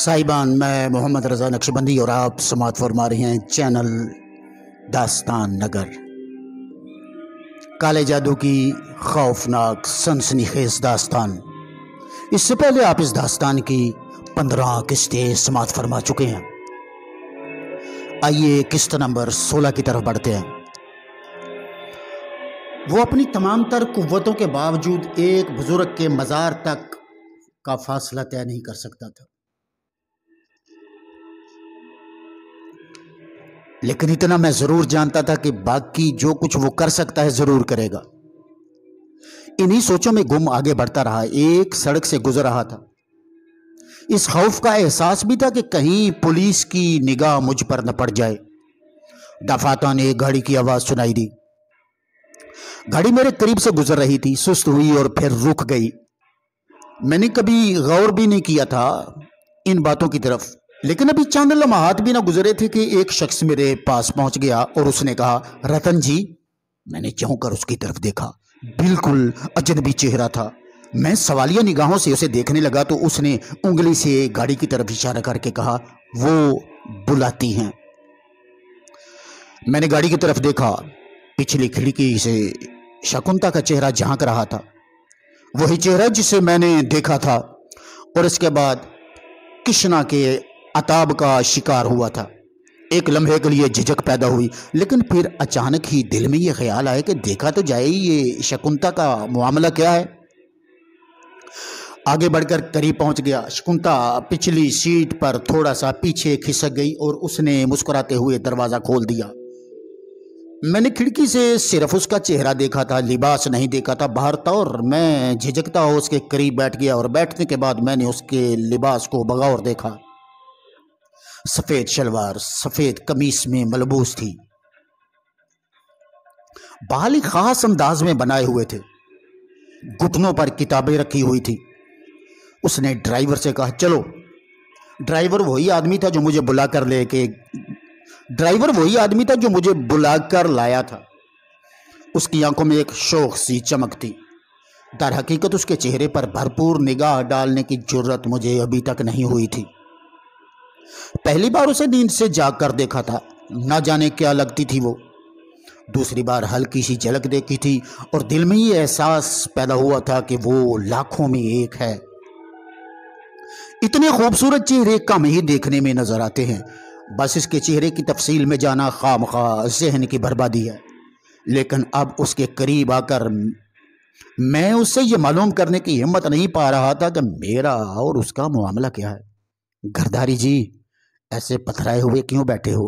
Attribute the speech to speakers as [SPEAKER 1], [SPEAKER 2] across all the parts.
[SPEAKER 1] साहिबान, मैं मोहम्मद रज़ा नक्शबंदी और आप समाअत फरमा रहे हैं चैनल दास्तान नगर। काले जादू की खौफनाक सनसनीखेज दास्तान। इससे पहले आप इस दास्तान की 15 किस्तें समाअत फरमा चुके हैं। आइए किस्त नंबर 16 की तरफ बढ़ते हैं। वो अपनी तमाम तर कुव्वतों के बावजूद एक बुजुर्ग के मज़ार तक का फासला तय नहीं कर सकता था, लेकिन इतना मैं जरूर जानता था कि बाकी जो कुछ वो कर सकता है जरूर करेगा। इन्हीं सोचों में गुम आगे बढ़ता रहा। एक सड़क से गुजर रहा था। इस खौफ का एहसास भी था कि कहीं पुलिस की निगाह मुझ पर न पड़ जाए। दफातान एक गाड़ी की आवाज सुनाई दी। गाड़ी मेरे करीब से गुजर रही थी, सुस्त हुई और फिर रुक गई। मैंने कभी गौर भी नहीं किया था इन बातों की तरफ, लेकिन अभी चंद लम्हात भी ना गुजरे थे कि एक शख्स मेरे पास पहुंच गया और उसने कहा, रतन जी। मैंने चौंक कर उसकी तरफ देखा। बिल्कुल अजनबी चेहरा था। मैं सवालिया निगाहों से उसे देखने लगा तो उसने उंगली से गाड़ी की तरफ इशारा करके कहा, वो बुलाती हैं। मैंने गाड़ी की तरफ देखा। पिछली खिड़की से शकुंता का चेहरा झांक रहा था, वही चेहरा जिसे मैंने देखा था और इसके बाद कृष्णा के अताब का शिकार हुआ था। एक लम्हे के लिए झिझक पैदा हुई, लेकिन फिर अचानक ही दिल में यह ख्याल आया कि देखा तो जाए ये शकुंता का मामला क्या है। आगे बढ़कर करीब पहुंच गया। शकुंता पिछली सीट पर थोड़ा सा पीछे खिसक गई और उसने मुस्कुराते हुए दरवाजा खोल दिया। मैंने खिड़की से सिर्फ उसका चेहरा देखा था, लिबास नहीं देखा था बाहर था, और मैं झिझकता हुआ उसके करीब बैठ गया और बैठने के बाद मैंने उसके लिबास को बगौर देखा। सफेद शलवार सफेद कमीज में मलबूस थी। बाल ही खास अंदाज में बनाए हुए थे। घुटनों पर किताबें रखी हुई थी। उसने ड्राइवर से कहा, चलो। ड्राइवर वही आदमी था जो मुझे बुलाकर लाया था। उसकी आंखों में एक शौक सी चमक थी। दर हकीकत उसके चेहरे पर भरपूर निगाह डालने की जुर्रत मुझे अभी तक नहीं हुई थी। पहली बार उसे नींद से जाग कर देखा था, ना जाने क्या लगती थी वो। दूसरी बार हल्की सी झलक देखी थी और दिल में ये एहसास पैदा हुआ था कि वो लाखों में एक है। इतने खूबसूरत चेहरे कम ही देखने में नजर आते हैं। बस इसके चेहरे की तफसील में जाना खामखा ज़हन की बर्बादी है। लेकिन अब उसके करीब आकर मैं उससे ये मालूम करने की हिम्मत नहीं पा रहा था कि मेरा और उसका मामला क्या है। घरदारी जी, ऐसे पथराए हुए क्यों बैठे हो?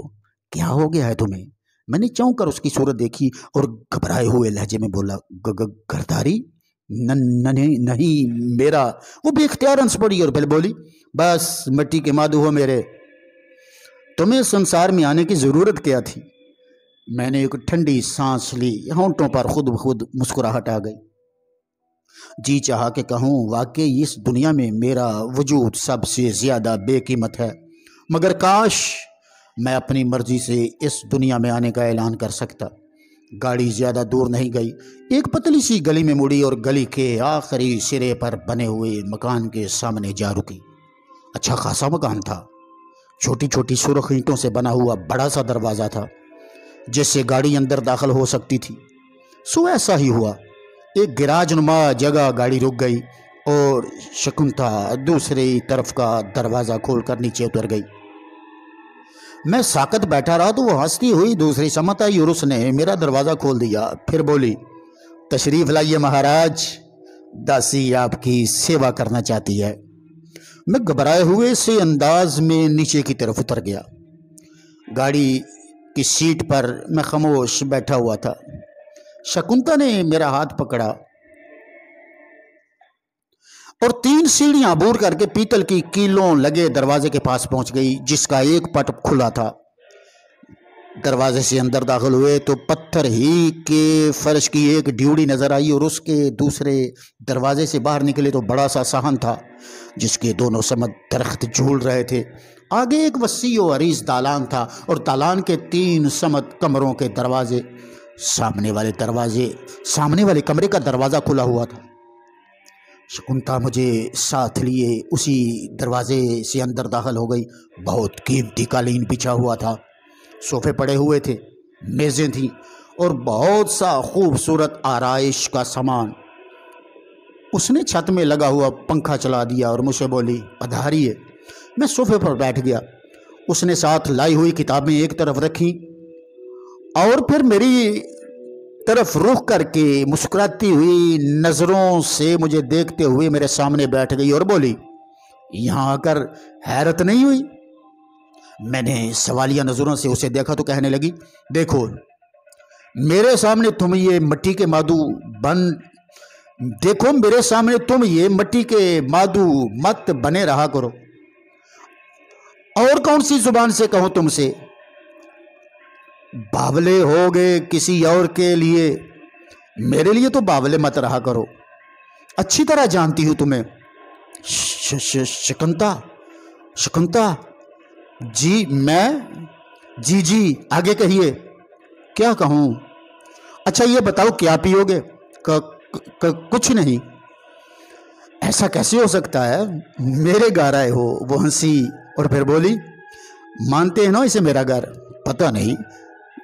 [SPEAKER 1] क्या हो गया है तुम्हें? मैंने चौंक कर उसकी सूरत देखी और घबराए हुए लहजे में बोला, घरदारी? नहीं मेरा। वो बेख्तियार हंस पड़ी और फिर बोली, बस मिट्टी के मादू हो मेरे। तुम्हें संसार में आने की जरूरत क्या थी? मैंने एक ठंडी सांस ली। होंठों पर खुद ब खुद मुस्कुराहट आ गई। जी चाहा कि कहूँ, वाकई इस दुनिया में मेरा वजूद सबसे ज्यादा बेकीमत है, मगर काश मैं अपनी मर्जी से इस दुनिया में आने का ऐलान कर सकता। गाड़ी ज्यादा दूर नहीं गई, एक पतली सी गली में मुड़ी और गली के आखिरी सिरे पर बने हुए मकान के सामने जा रुकी। अच्छा खासा मकान था। छोटी छोटी सुर्ख ईंटों से बना हुआ बड़ा सा दरवाजा था जिससे गाड़ी अंदर दाखिल हो सकती थी। सो ऐसा ही हुआ। एक गिराज नुमा जगह गाड़ी रुक गई और शकुंता दूसरी तरफ का दरवाजा खोलकर नीचे उतर गई। मैं साकत बैठा रहा तो वो हंसती हुई दूसरी समत आई और उसने मेरा दरवाजा खोल दिया। फिर बोली, तशरीफ लाइए महाराज, दासी आपकी सेवा करना चाहती है। मैं घबराए हुए से अंदाज में नीचे की तरफ उतर गया। गाड़ी की सीट पर मैं खामोश बैठा हुआ था। शकुंता ने मेरा हाथ पकड़ा और 3 सीढ़ियां अबूर करके पीतल की कीलों लगे दरवाजे के पास पहुंच गई, जिसका एक पट खुला था। दरवाजे से अंदर दाखिल हुए तो पत्थर ही के फर्श की एक ड्यूड़ी नजर आई और उसके दूसरे दरवाजे से बाहर निकले तो बड़ा सा साहन था जिसके दोनों समत दरख्त झूल रहे थे। आगे एक वसी और अरीज दालान था और दालान के 3 समत कमरों के दरवाजे। सामने वाले कमरे का दरवाजा खुला हुआ था। शकुंतला मुझे साथ लिए उसी दरवाजे से अंदर दाखिल हो गई। बहुत कीमती कालीन बिछा हुआ था, सोफे पड़े हुए थे, मेज़ें थीं और बहुत सा खूबसूरत आराइश का सामान। उसने छत में लगा हुआ पंखा चला दिया और मुझसे बोली, पधारिए। मैं सोफे पर बैठ गया। उसने साथ लाई हुई किताबें एक तरफ रखी और फिर मेरी तरफ रुख करके मुस्कुराती हुई नज़रों से मुझे देखते हुए मेरे सामने बैठ गई और बोली, यहाँ आकर हैरत नहीं हुई? मैंने सवालिया नज़रों से उसे देखा तो कहने लगी, देखो मेरे सामने तुम ये मट्टी के मादू मत बने रहा करो। और कौन सी जुबान से कहूं तुमसे? बावले हो गए किसी और के लिए, मेरे लिए तो बावले मत रहा करो। अच्छी तरह जानती हूं तुम्हें। शकुंतला जी, मैं जी आगे कहिए। क्या कहूं? अच्छा ये बताओ क्या पियोगे? कुछ नहीं। ऐसा कैसे हो सकता है? मेरे घर आए हो? वो हंसी और फिर बोली, मानते हैं ना इसे मेरा घर? पता नहीं।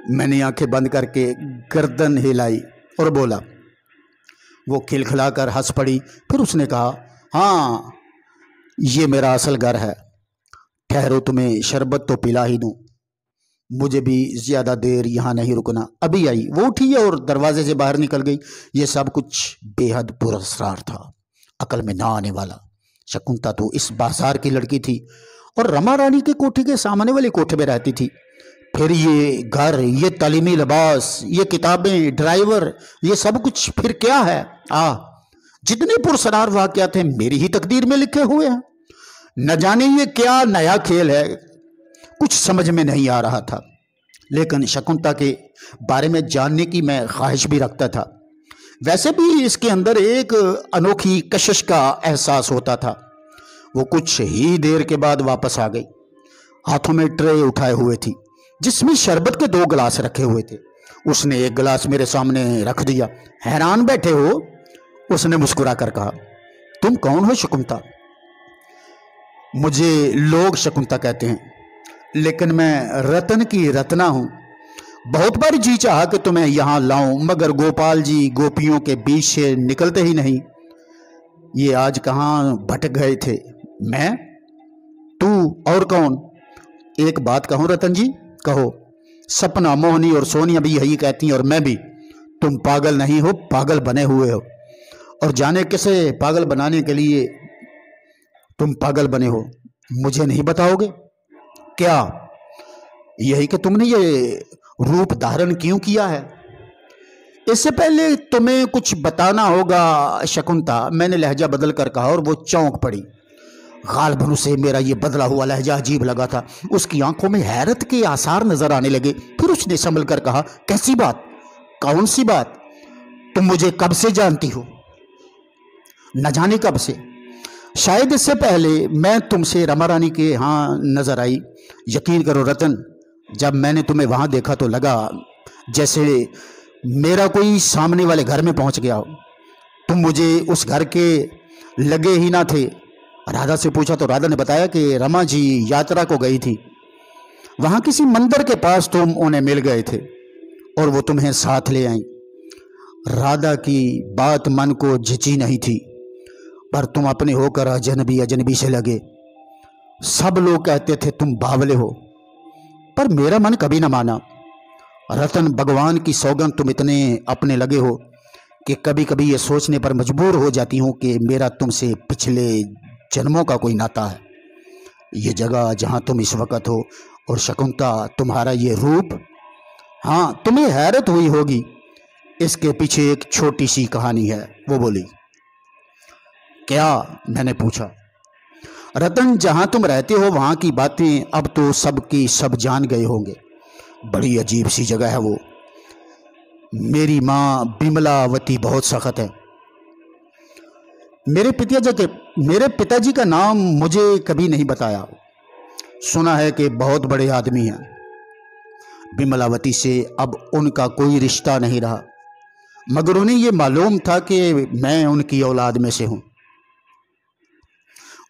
[SPEAKER 1] मैंने आंखें बंद करके गर्दन हिलाई और बोला। वो खिलखिलाकर हंस पड़ी। फिर उसने कहा, हाँ ये मेरा असल घर है। ठहरो, तुम्हें शरबत तो पिला ही दूं। मुझे भी ज़्यादा देर यहाँ नहीं रुकना। अभी आई। वो उठी और दरवाजे से बाहर निकल गई। ये सब कुछ बेहद पुरस्कार था, अकल में ना आने वाला। शकुंतला तो इस बाजार की लड़की थी और रमा रानी के कोठे के सामने वाले कोठे में रहती थी। फिर ये घर, ये तालीमी लिबास, ये किताबें, ड्राइवर, ये सब कुछ फिर क्या है? जितने पुरस्कार वाक़यात हैं मेरी ही तकदीर में लिखे हुए हैं। न जाने ये क्या नया खेल है, कुछ समझ में नहीं आ रहा था। लेकिन शकुंतला के बारे में जानने की मैं ख्वाहिश भी रखता था। वैसे भी इसके अंदर एक अनोखी कशिश का एहसास होता था। वो कुछ ही देर के बाद वापस आ गई। हाथों में ट्रे उठाए हुए थी जिसमें शरबत के 2 गिलास रखे हुए थे। उसने एक गिलास मेरे सामने रख दिया। हैरान बैठे हो? उसने मुस्कुरा कर कहा। तुम कौन हो शकुंतला? मुझे लोग शकुंतला कहते हैं, लेकिन मैं रतन की रत्ना हूं। बहुत बार जी चाहा कि तुम्हें यहां लाऊं, मगर गोपाल जी गोपियों के बीच से निकलते ही नहीं। ये आज कहां भटक गए थे? मैं? तू और कौन? एक बात कहूं रतन जी? कहो। सपना, मोहनी और सोनिया भी यही कहती हैं और मैं भी। तुम पागल नहीं हो, पागल बने हुए हो। और जाने किसे पागल बनाने के लिए तुम पागल बने हो, मुझे नहीं बताओगे क्या? यही कि तुमने ये रूप धारण क्यों किया है? इससे पहले तुम्हें कुछ बताना होगा शकुंतला, मैंने लहजा बदल कर कहा और वो चौंक पड़ी। गालबन उसे मेरा ये बदला हुआ लहजा अजीब लगा था। उसकी आंखों में हैरत के आसार नजर आने लगे। फिर उसने संभल कर कहा, कैसी बात? कौन सी बात? तुम मुझे कब से जानती हो? न जाने कब से। शायद इससे पहले मैं तुमसे रमा रानी के यहाँ नजर आई। यकीन करो रतन, जब मैंने तुम्हें वहां देखा तो लगा जैसे मेरा कोई सामने वाले घर में पहुंच गया हो। तुम मुझे उस घर के लगे ही ना थे। राधा से पूछा तो राधा ने बताया कि रमा जी यात्रा को गई थी। वहां किसी मंदिर के पास तुम उन्हें मिल गए थे और वो तुम्हें साथ ले आई। राधा की बात मन को झिझी नहीं थी, पर तुम अपने होकर अजनबी से लगे। सब लोग कहते थे तुम बावले हो, पर मेरा मन कभी न माना। रतन, भगवान की सौगंध, तुम इतने अपने लगे हो कि कभी कभी ये सोचने पर मजबूर हो जाती हूँ कि मेरा तुमसे पिछले जन्मों का कोई नाता है। ये जगह जहाँ तुम इस वक्त हो और शकुंतला तुम्हारा ये रूप, हाँ तुम्हें हैरत हुई होगी। इसके पीछे एक छोटी सी कहानी है। वो बोली। क्या? मैंने पूछा। रतन, जहाँ तुम रहते हो वहाँ की बातें अब तो सबकी सब जान गए होंगे। बड़ी अजीब सी जगह है वो। मेरी माँ बिमलावती बहुत सख्त है। मेरे पिताजी का नाम मुझे कभी नहीं बताया। सुना है कि बहुत बड़े आदमी हैं। बिमलावती से अब उनका कोई रिश्ता नहीं रहा, मगर उन्हें यह मालूम था कि मैं उनकी औलाद में से हूँ।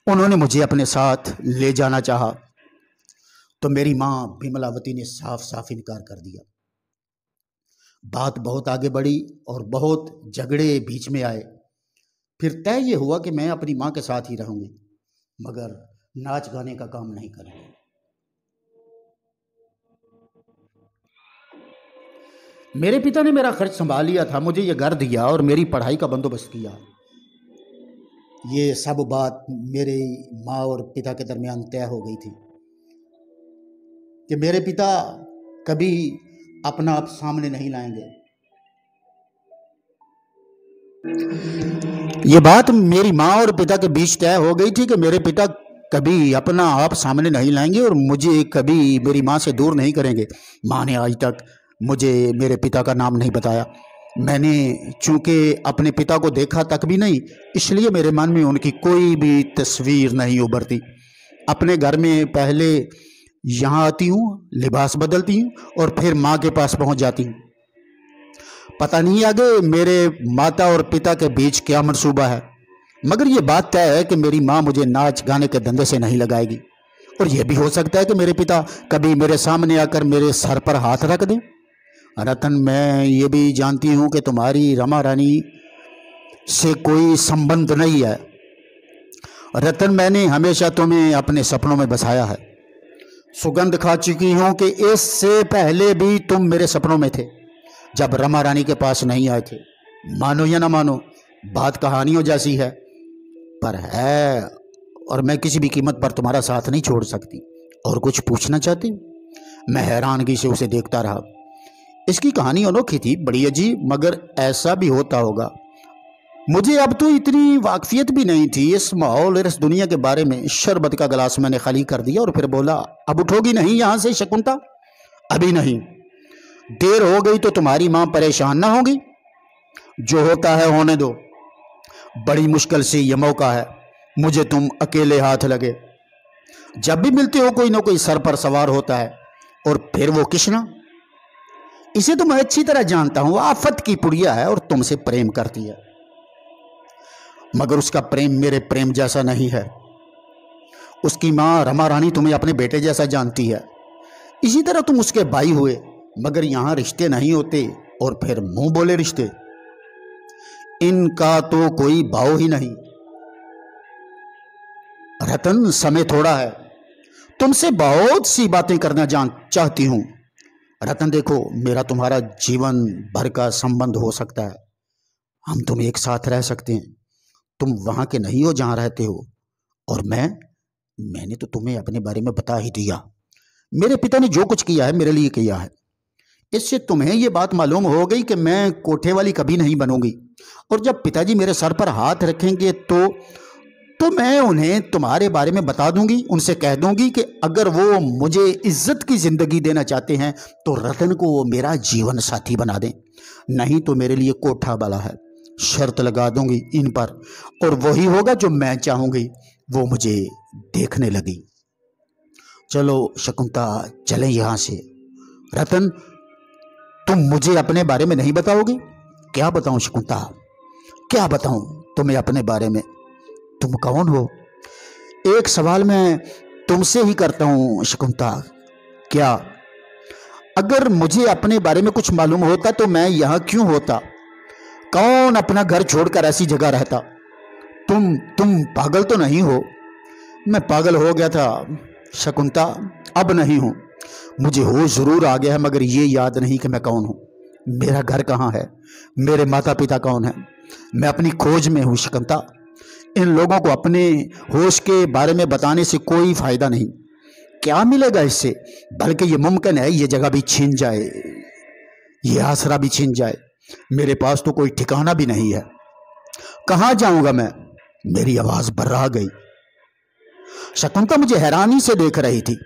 [SPEAKER 1] उन्होंने मुझे अपने साथ ले जाना चाहा तो मेरी माँ विमलावती ने साफ साफ इनकार कर दिया। बात बहुत आगे बढ़ी और बहुत झगड़े बीच में आए। फिर तय ये हुआ कि मैं अपनी माँ के साथ ही रहूंगी, मगर नाच गाने का काम नहीं करूंगी। मेरे पिता ने मेरा खर्च संभाल लिया था, मुझे ये घर दिया और मेरी पढ़ाई का बंदोबस्त किया। ये सब बात मेरे माँ और पिता के दरमियान तय हो गई थी कि मेरे पिता कभी अपना आप सामने नहीं लाएंगे। ये बात मेरी माँ और पिता के बीच तय हो गई थी कि मेरे पिता कभी अपना आप सामने नहीं लाएंगे और मुझे कभी मेरी माँ से दूर नहीं करेंगे। माँ ने आज तक मुझे मेरे पिता का नाम नहीं बताया। मैंने चूंकि अपने पिता को देखा तक भी नहीं, इसलिए मेरे मन में उनकी कोई भी तस्वीर नहीं उभरती। अपने घर में पहले यहाँ आती हूँ, लिबास बदलती हूँ और फिर माँ के पास पहुँच जाती हूँ। पता नहीं आगे मेरे माता और पिता के बीच क्या मंसूबा है, मगर ये बात तय है कि मेरी माँ मुझे नाच गाने के धंधे से नहीं लगाएगी। और यह भी हो सकता है कि मेरे पिता कभी मेरे सामने आकर मेरे सर पर हाथ रख दें। रतन, मैं ये भी जानती हूँ कि तुम्हारी रमा रानी से कोई संबंध नहीं है। रतन, मैंने हमेशा तुम्हें अपने सपनों में बसाया है। सुगंध खा चुकी हूँ कि इससे पहले भी तुम मेरे सपनों में थे, जब रमा रानी के पास नहीं आए थे। मानो या ना मानो, बात कहानियों जैसी है पर है, और मैं किसी भी कीमत पर तुम्हारा साथ नहीं छोड़ सकती। और कुछ पूछना चाहती? मैं हैरानगी से उसे देखता रहा। इसकी कहानी अनोखी थी, बड़ी अजीब, मगर ऐसा भी होता होगा। मुझे अब तो इतनी वाकफियत भी नहीं थी इस माहौल और इस दुनिया के बारे में। शरबत का गिलास मैंने खाली कर दिया और फिर बोला, अब उठोगी नहीं यहां से शकुंता? अभी नहीं, देर हो गई तो तुम्हारी मां परेशान ना होगी। जो होता है होने दो। बड़ी मुश्किल से यह मौका है, मुझे तुम अकेले हाथ लगे। जब भी मिलते हो कोई ना कोई सर पर सवार होता है, और फिर वो कृष्णा, इसे तो मैं अच्छी तरह जानता हूं, आफत की पुड़िया है और तुमसे प्रेम करती है, मगर उसका प्रेम मेरे प्रेम जैसा नहीं है। उसकी मां रमा रानी तुम्हें अपने बेटे जैसा जानती है, इसी तरह तुम उसके भाई हुए, मगर यहां रिश्ते नहीं होते और फिर मुंह बोले रिश्ते, इनका तो कोई भाव ही नहीं। रतन, समय थोड़ा है, तुमसे बहुत सी बातें करना चाहती हूं। रतन देखो, मेरा तुम्हारा जीवन भर का संबंध हो सकता है, हम तुम एक साथ रह सकते हैं। तुम वहां के नहीं हो जहां रहते हो, और मैंने तो तुम्हें अपने बारे में बता ही दिया। मेरे पिता ने जो कुछ किया है मेरे लिए किया है। इससे तुम्हें यह बात मालूम हो गई कि मैं कोठे वाली कभी नहीं बनूंगी, और जब पिताजी मेरे सर पर हाथ रखेंगे तो मैं उन्हें तुम्हारे बारे में बता दूंगी। उनसे कह दूंगी कि अगर वो मुझे इज्जत की जिंदगी देना चाहते हैं तो रतन को वो मेरा जीवन साथी बना दें, नहीं तो मेरे लिए कोठा वाला है। शर्त लगा दूंगी इन पर, और वही होगा जो मैं चाहूंगी। वो मुझे देखने लगी। चलो शकुंता, चलें यहां से। रतन, तुम मुझे अपने बारे में नहीं बताओगी? क्या बताऊं शकुंता, क्या बताऊं तुम्हें अपने बारे में? तुम कौन हो? एक सवाल मैं तुमसे ही करता हूं शकुंता, क्या अगर मुझे अपने बारे में कुछ मालूम होता तो मैं यहां क्यों होता? कौन अपना घर छोड़कर ऐसी जगह रहता? तुम पागल तो नहीं हो? मैं पागल हो गया था शकुंता, अब नहीं हूं। मुझे होश जरूर आ गया है, मगर ये याद नहीं कि मैं कौन हूं, मेरा घर कहां है, मेरे माता पिता कौन है। मैं अपनी खोज में हूं शकुंता। इन लोगों को अपने होश के बारे में बताने से कोई फायदा नहीं। क्या मिलेगा इससे? बल्कि ये मुमकिन है ये जगह भी छीन जाए, ये आसरा भी छीन जाए। मेरे पास तो कोई ठिकाना भी नहीं है, कहां जाऊंगा मैं? मेरी आवाज बर्रा गई। शकुंतला मुझे हैरानी से देख रही थी।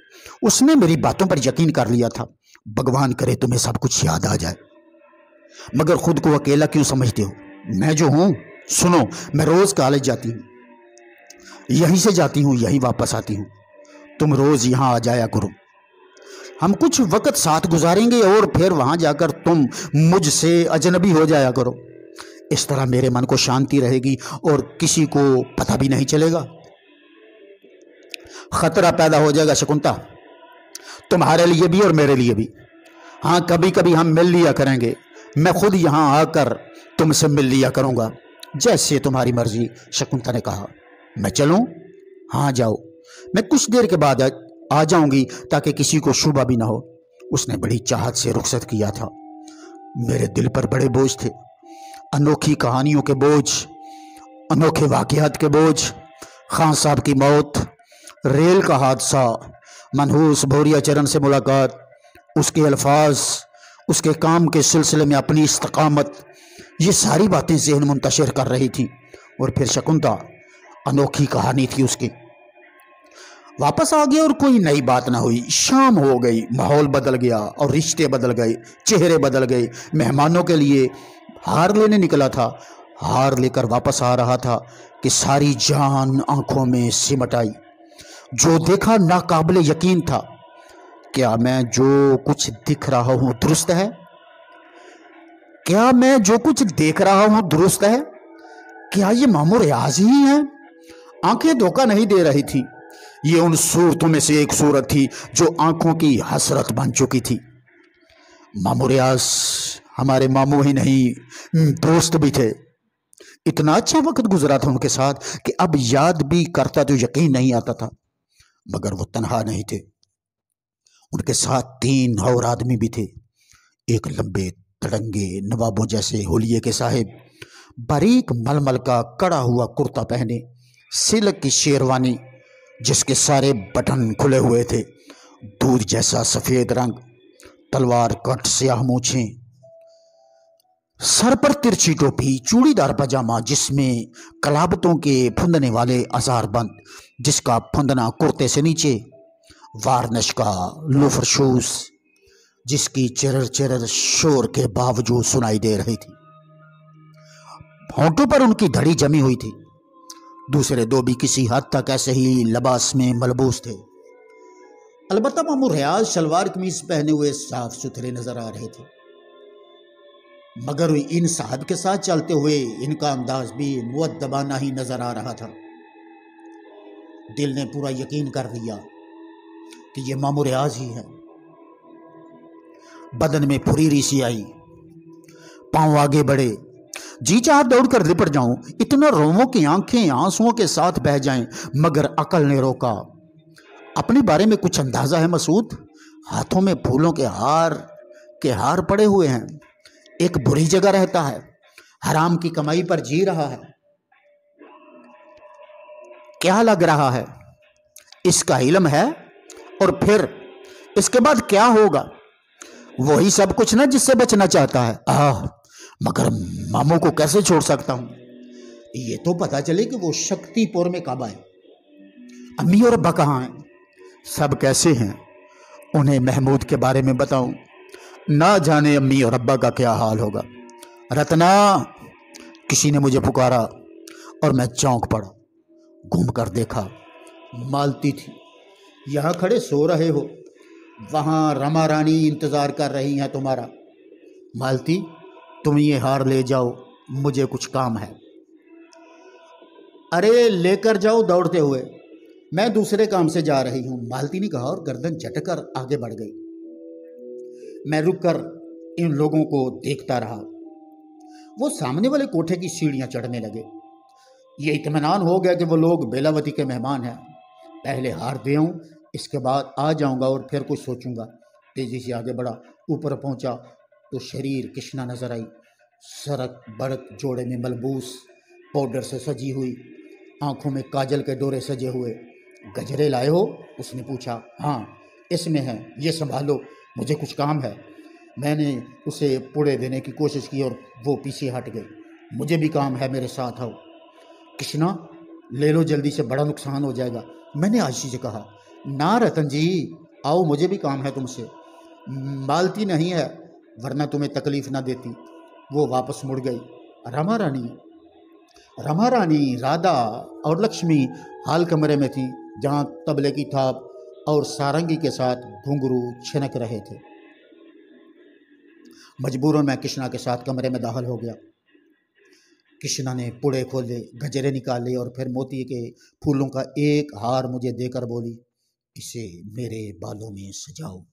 [SPEAKER 1] उसने मेरी बातों पर यकीन कर लिया था। भगवान करे तुम्हें सब कुछ याद आ जाए, मगर खुद को अकेला क्यों समझते हो? मैं जो हूं, सुनो, मैं रोज कॉलेज जाती हूँ, यहीं से जाती हूँ, यहीं वापस आती हूँ। तुम रोज यहाँ आ जाया करो, हम कुछ वक्त साथ गुजारेंगे और फिर वहां जाकर तुम मुझसे अजनबी हो जाया करो। इस तरह मेरे मन को शांति रहेगी और किसी को पता भी नहीं चलेगा। खतरा पैदा हो जाएगा शकुंता, तुम्हारे लिए भी और मेरे लिए भी। हाँ, कभी कभी हम मिल लिया करेंगे, मैं खुद यहां आकर तुमसे मिल लिया करूंगा, जैसे तुम्हारी मर्जी। शकुंता ने कहा, मैं चलूं? हाँ जाओ, मैं कुछ देर के बाद आ जाऊंगी ताकि किसी को शुबा भी ना हो। उसने बड़ी चाहत से रुखसत किया था। मेरे दिल पर बड़े बोझ थे, अनोखी कहानियों के बोझ, अनोखे वाकयात के बोझ। खान साहब की मौत, रेल का हादसा, मनहूस भोरिया चरण से मुलाकात, उसके अल्फाज, उसके काम के सिलसिले में अपनी इस्तकामत, ये सारी बातें ज़हन मुंतशिर कर रही थी। और फिर शकुंता, अनोखी कहानी थी उसकी। वापस आ गया और कोई नई बात ना हुई। शाम हो गई, माहौल बदल गया और रिश्ते बदल गए, चेहरे बदल गए। मेहमानों के लिए हार लेने निकला था, हार लेकर वापस आ रहा था कि सारी जान आंखों में सिमट आई। जो देखा नाकाबिले यकीन था। क्या मैं जो कुछ दिख रहा हूं दुरुस्त है? क्या मैं जो कुछ देख रहा हूं दुरुस्त है? क्या ये मामूर रियाज ही है? आंखें धोखा नहीं दे रही थी। ये उन सूरतों में से एक सूरत थी जो आंखों की हसरत बन चुकी थी। मामू रियाज हमारे मामू ही नहीं, दोस्त भी थे। इतना अच्छा वक्त गुजरा था उनके साथ कि अब याद भी करता तो यकीन नहीं आता था। मगर वो तन्हा नहीं थे, उनके साथ 3 और आदमी भी थे। एक लंबे तड़ंगे नवाबों जैसे होलिये के साहिब, बारीक मलमल का कड़ा हुआ कुर्ता पहने, सिल्क की शेरवानी जिसके सारे बटन खुले हुए थे, दूध जैसा सफेद रंग, तलवार कट स्याह मूछें, सर पर तिरछी टोपी, चूड़ीदार पजामा जिसमें कलाबतों के फुंदने वाले आजार बंद, जिसका फुंदना कुर्ते से नीचे, वार्निश का लोफर शूज जिसकी चिरर चिरर शोर के बावजूद सुनाई दे रही थी। होंठों पर उनकी धड़ी जमी हुई थी। दूसरे 2 भी किसी हद तक ऐसे ही लिबास में मलबूस थे। अलबत्ता मामू रियाज शलवार कमीज पहने हुए साफ सुथरे नजर आ रहे थे, मगर इन साहब के साथ चलते हुए इनका अंदाज भी मुअद्दबाना ही नजर आ रहा था। दिल ने पूरा यकीन कर लिया कि ये मामू रियाज ही है। बदन में फुरीरी सी आई, पांव आगे बढ़े, जी चाह दौड़कर लिपट जाऊं, इतना रोमों की आंखें आंसुओं के साथ बह जाएं, मगर अकल ने रोका। अपने बारे में कुछ अंदाजा है मसूद? हाथों में फूलों के हार पड़े हुए हैं, एक बुरी जगह रहता है, हराम की कमाई पर जी रहा है। क्या लग रहा है? इसका इल्म है, और फिर इसके बाद क्या होगा? वही सब कुछ ना जिससे बचना चाहता है। मगर मामू को कैसे छोड़ सकता हूं? ये तो पता चले कि वो शक्तिपुर में कब आए, अम्मी और अब्बा कहाँ हैं, सब कैसे हैं, उन्हें महमूद के बारे में बताऊं। ना जाने अम्मी और अब्बा का क्या हाल होगा। रत्ना, किसी ने मुझे पुकारा और मैं चौंक पड़ा। घूम कर देखा, मालती थी। यहाँ खड़े सो रहे हो, वहाँ रमा रानी इंतजार कर रही हैं तुम्हारा। मालती, तुम ये हार ले जाओ, मुझे कुछ काम है। अरे लेकर जाओ दौड़ते हुए, मैं दूसरे काम से जा रही हूँ, मालती ने कहा और गर्दन झटकर आगे बढ़ गई। मैं रुककर इन लोगों को देखता रहा। वो सामने वाले कोठे की सीढ़ियां चढ़ने लगे। ये इत्मीनान हो गया कि वो लोग बेलावती के मेहमान हैं। पहले हार दे आऊं, इसके बाद आ जाऊंगा और फिर कुछ सोचूंगा। तेजी से आगे बढ़ा, ऊपर पहुंचा तो शरीर कृष्णा नजर आई, सरक बड़क जोड़े में मलबूस, पाउडर से सजी हुई, आंखों में काजल के डोरे सजे हुए। गजरे लाए हो? उसने पूछा। हाँ, इसमें है, ये संभालो, मुझे कुछ काम है। मैंने उसे पुड़े देने की कोशिश की और वो पीछे हट गई। मुझे भी काम है, मेरे साथ आओ। कृष्णा, ले लो जल्दी से, बड़ा नुकसान हो जाएगा, मैंने आशी से कहा। ना रतन जी, आओ, मुझे भी काम है तुमसे। मालती नहीं है, वरना तुम्हें तकलीफ ना देती। वो वापस मुड़ गई। रमा रानी, राधा और लक्ष्मी हाल कमरे में थी, जहाँ तबले की थाप और सारंगी के साथ घुंघरू छिनक रहे थे। मजबूरन मैं कृष्णा के साथ कमरे में दाखिल हो गया। कृष्णा ने पुड़े खोले, गजरे निकाले और फिर मोती के फूलों का एक हार मुझे देकर बोली, इसे मेरे बालों में सजाओ।